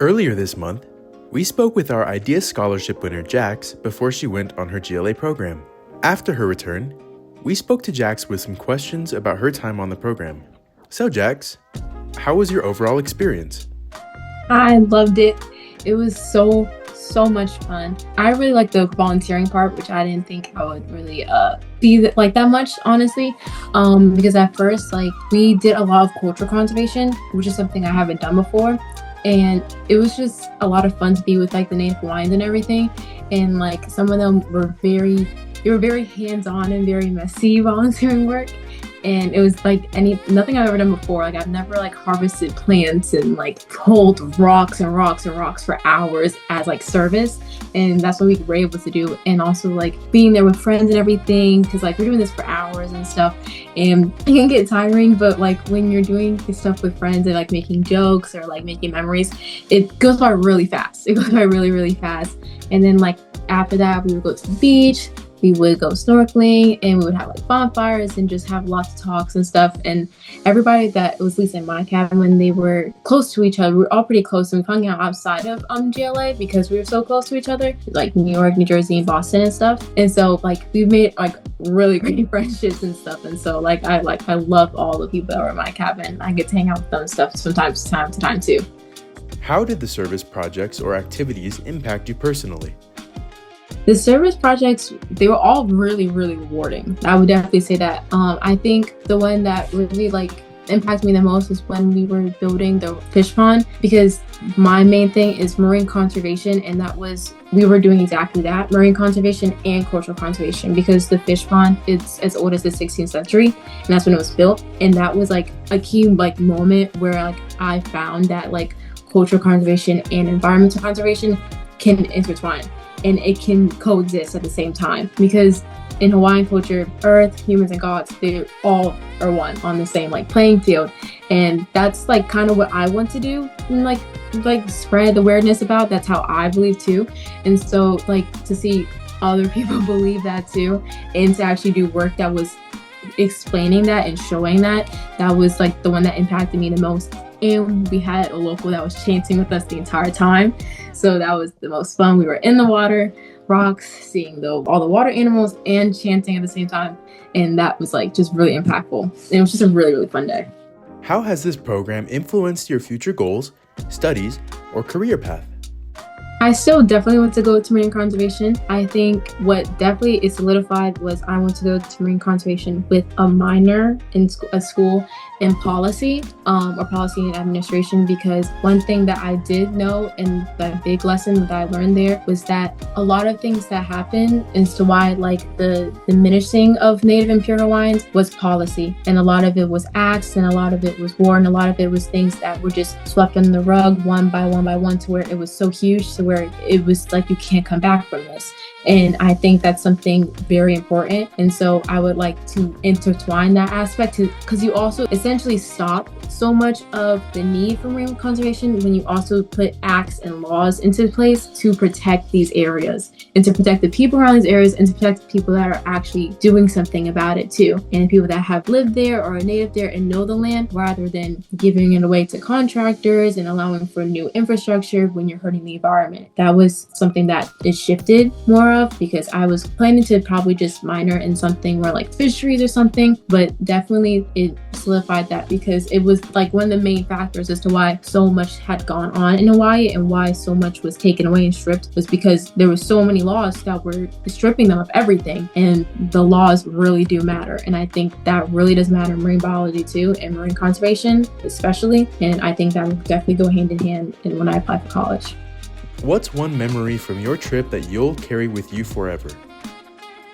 Earlier this month, we spoke with our IDEA Scholarship winner Jax before she went on her GLA program. After her return, we spoke to Jax with some questions about her time on the program. So Jax, how was your overall experience? I loved it. It was so much fun. I really liked the volunteering part, which I didn't think I would really see that much, honestly. Because at first, we did a lot of cultural conservation, which is something I haven't done before. And it was just a lot of fun to be with the Native Hawaiians and everything. And some of them were very hands-on and very messy volunteering work. And it was nothing I've ever done before. I've never harvested plants and pulled rocks and rocks and rocks for hours as service. And that's what we were able to do. And also being there with friends and everything, because we're doing this for hours and stuff. And it can get tiring, but when you're doing this stuff with friends and making jokes or making memories, it goes by really fast. It goes by really, really fast. And then after that, we would go to the beach. We would go snorkeling and we would have bonfires and just have lots of talks and stuff. And everybody that was at least in my cabin, when they were close to each other, we were all pretty close, and we hung out outside of GLA because we were so close to each other, New York, New Jersey, and Boston and stuff. And so we made really great friendships and stuff. And so I love all the people that were in my cabin. I get to hang out with them and stuff from time to time too. How did the service projects or activities impact you personally? The service projects, they were all really, really rewarding. I would definitely say that. I think the one that really impacted me the most was when we were building the fish pond, because my main thing is marine conservation, and we were doing exactly that, marine conservation and cultural conservation, because the fish pond, it's as old as the 16th century, and that's when it was built. And that was a key moment where I found that cultural conservation and environmental conservation can intertwine. And it can coexist at the same time, because in Hawaiian culture, earth, humans, and gods, they all are one on the same playing field. And that's kind of what I want to do, and spread awareness about. That's how I believe too. And so to see other people believe that too, and to actually do work that was explaining that and showing that was the one that impacted me the most. And we had a local that was chanting with us the entire time. So that was the most fun. We were in the water, rocks, seeing all the water animals and chanting at the same time. And that was just really impactful. And it was just a really, really fun day. How has this program influenced your future goals, studies, or career path? I still definitely want to go to marine conservation. I think what definitely is solidified was I want to go to marine conservation with a minor in a school in policy or policy and administration, because one thing that I did know, and the big lesson that I learned there, was that a lot of things that happen as to why the diminishing of Native and pure Hawaiians was policy. And a lot of it was acts, and a lot of it was war, and a lot of it was things that were just swept under the rug one by one, to where it was so huge to where it was you can't come back from this. And I think that's something very important. And so I would like to intertwine that aspect, because you also essentially stop so much of the need for marine conservation when you also put acts and laws into place to protect these areas, and to protect the people around these areas, and to protect the people that are actually doing something about it too, and people that have lived there or are native there and know the land, rather than giving it away to contractors and allowing for new infrastructure when you're hurting the environment. That was something that is shifted more of, because I was planning to probably just minor in something more fisheries or something, but definitely it solidified that, because it was one of the main factors as to why so much had gone on in Hawaii and why so much was taken away and stripped, was because there were so many laws that were stripping them of everything. And the laws really do matter. And I think that really does matter in marine biology too, and marine conservation especially. And I think that will definitely go hand in hand when I apply for college. What's one memory from your trip that you'll carry with you forever?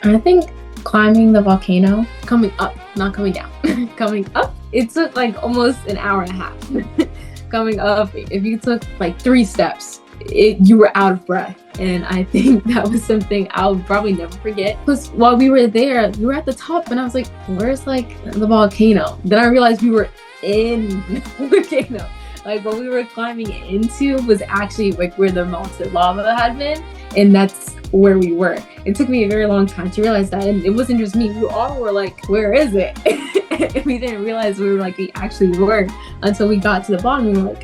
I think climbing the volcano, coming up, not coming down, coming up. It took almost an hour and a half. Coming up, if you took 3 steps, you were out of breath. And I think that was something I'll probably never forget. Because while we were there, we were at the top, and I was like, where's the volcano? Then I realized we were in the volcano. What we were climbing into was actually where the melted lava had been, and that's where we were. It took me a very long time to realize that, and it wasn't just me. We all were where is it? And we didn't realize we actually were, until we got to the bottom. We were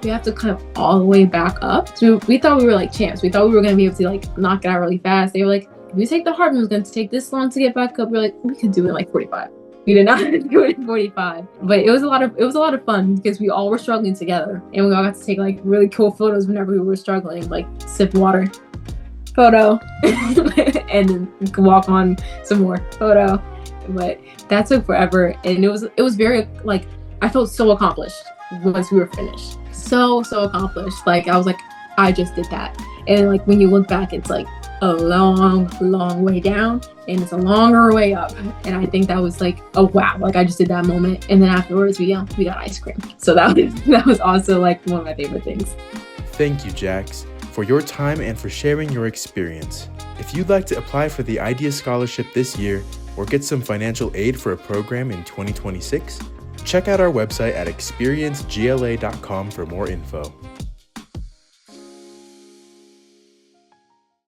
we have to come all the way back up. So we thought we were like champs. We thought we were going to be able to like knock it out really fast. They were like, if you take the hard one, it's going to take this long to get back up. We're like, we could do it in like 45. We did not do it in 45, but it was a lot of fun because we all were struggling together, and we all got to take like really cool photos whenever we were struggling, like sip water, photo, and then we could walk on some more, photo. But that took forever, and it was very like, I felt so accomplished once we were finished. So accomplished. Like I was like, I just did that. And like when you look back, it's like a long way down, and it's a longer way up. And I think that was like, oh wow, like I just did that moment. And then afterwards we got ice cream. So that was also like one of my favorite things. Thank you, Jax, for your time and for sharing your experience. If you'd like to apply for the Idea Scholarship this year or get some financial aid for a program in 2026, check out our website at experiencegla.com for more info.